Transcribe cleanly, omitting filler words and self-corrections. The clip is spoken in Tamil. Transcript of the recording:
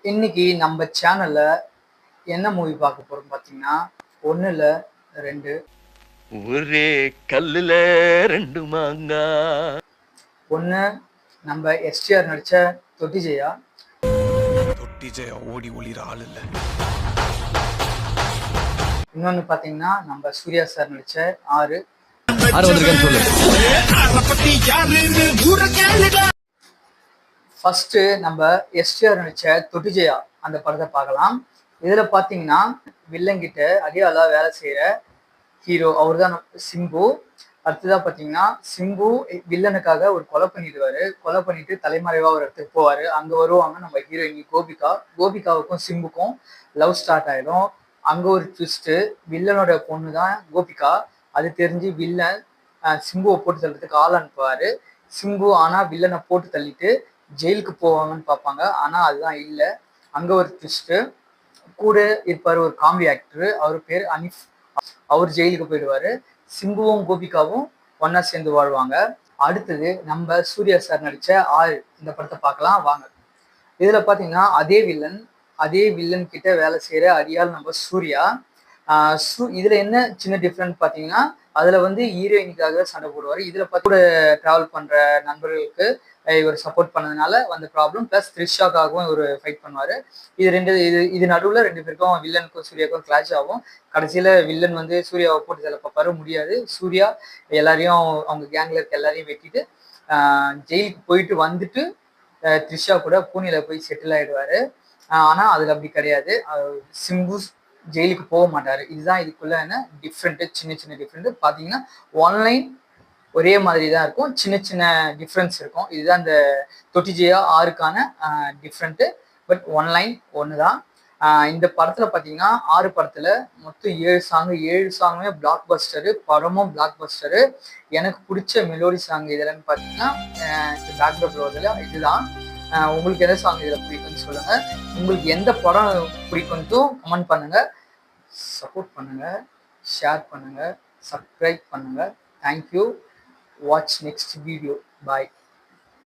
இன்னைக்கு நம்ம சேனல்ல என்ன மூவி பார்க்க போறோம் பார்த்தீங்கன்னா, 1 இல்ல 2 ஒரே கல்லுல 2 மாங்கா. 1 நம்ம எஸ்டிஆர் நடிச்ச தொட்டி ஜெயா. தொட்டி ஜெயா ஓடி ஒளிர ஆள் இல்ல. இன்னொன்னு பார்த்தீங்கன்னா, நம்ம சூர்யா சார் நடிச்ச 6. ஃபர்ஸ்ட் நம்ம எஸ்டிஆர் நடிச்ச தொட்டி ஜெயா அந்த படத்தை பார்க்கலாம். இதுல பார்த்தீங்கன்னா, வில்லங்கிட்ட அடியாளா வேலை செய்யற ஹீரோ அவர் தான் சிம்பு. அடுத்ததாக பார்த்தீங்கன்னா, சிம்பு வில்லனுக்காக ஒரு கொலை பண்ணிடுவாரு. கொலை பண்ணிட்டு தலைமறைவா ஒரு இடத்துக்கு போவாரு. அங்க வருவாங்க நம்ம ஹீரோயினி கோபிகா. கோபிகாவுக்கும் சிம்புக்கும் லவ் ஸ்டார்ட் ஆயிடும். அங்க ஒரு ட்விஸ்ட், வில்லனோட பொண்ணு தான் கோபிகா. அது தெரிஞ்சு வில்லன் சிம்புவை போட்டு தள்ளுறதுக்கு ஆள் அனுப்புவாரு. சிம்பு ஆனா வில்லனை போட்டு தள்ளிட்டு ஜெயிலுக்கு போவாங்கன்னு பார்ப்பாங்க. ஆனா அதுதான் இல்லை. அங்க ஒரு ட்விஸ்ட், கூட இருப்பாரு ஒரு காமெடி ஆக்டர், அவர் பேர் அனிஃப். அவர் ஜெயிலுக்கு போயிடுவாரு. சிம்புவும் கோபிகாவும் ஒன்னா சேர்ந்து வாழ்வாங்க. அடுத்தது நம்ம சூர்யா சார் நடிச்ச 6 இந்த படத்தை பார்க்கலாம் வாங்க. இதுல பாத்தீங்கன்னா அதே வில்லன் கிட்ட வேலை செய்யற அடியால் நம்ம சூர்யா. இதுல என்ன சின்ன டிஃப்ரெண்ட் பாத்தீங்கன்னா, அதுல வந்து ஹீரோயினுக்காக சண்டை போடுவாரு. இதுல கூட டிராவல் பண்ற நண்பர்களுக்கு இவர் சப்போர்ட் பண்ணதுனால வந்த ப்ராப்ளம், பிளஸ் த்ரிஷாக்காகவும் இவர் ஃபைட் பண்ணுவாரு. இது நடுவில் 2 பேருக்கும் வில்லனுக்கும் சூர்யாவுக்கும் கிளாஷ் ஆகும். கடைசியில வில்லன் வந்து சூர்யாவை போட்டு தள்ள பார்ப்பாரு, முடியாது. சூர்யா எல்லாரையும் அவங்க கேங்ல இருக்க எல்லாரையும் வெட்டிட்டு ஜெயிலுக்கு போயிட்டு வந்துட்டு த்ரிஷா கூட பூனேல போய் செட்டில் ஆயிடுவாரு. ஆனா அதுல அப்படி கிடையாது. சிம்பு ஜெயிலுக்கு போக மாட்டாரு. இதுதான் இதுக்குள்ள என்ன டிஃப்ரெண்ட், சின்ன சின்ன டிஃப்ரெண்ட் பாத்தீங்கன்னா. ஆன்லைன் ஒரே மாதிரி தான் இருக்கும், சின்ன சின்ன டிஃப்ரென்ஸ் இருக்கும். இதுதான் இந்த தொட்டி ஜெயா 6க்கான டிஃப்ரெண்ட்டு. பட் ஒன்லைன் ஒன்று தான். இந்த படத்துல பார்த்தீங்கன்னா 6 படத்துல மொத்தம் 7 சாங்குமே பிளாக் பஸ்டரு. படமும் பிளாக் பஸ்டரு. எனக்கு பிடிச்ச மெலோடி சாங் இதுலன்னு பார்த்தீங்கன்னா பேக்ரவுண்ட் ரோதில் இதுதான். உங்களுக்கு எந்த சாங் இதில் பிடிக்கும்னு சொல்லுங்க. உங்களுக்கு எந்த படம் பிடிக்கும்ட்டும் கமெண்ட் பண்ணுங்க. சப்போர்ட் பண்ணுங்க, ஷேர் பண்ணுங்க, சப்ஸ்கிரைப் பண்ணுங்க. Thank you. Watch next video. Bye.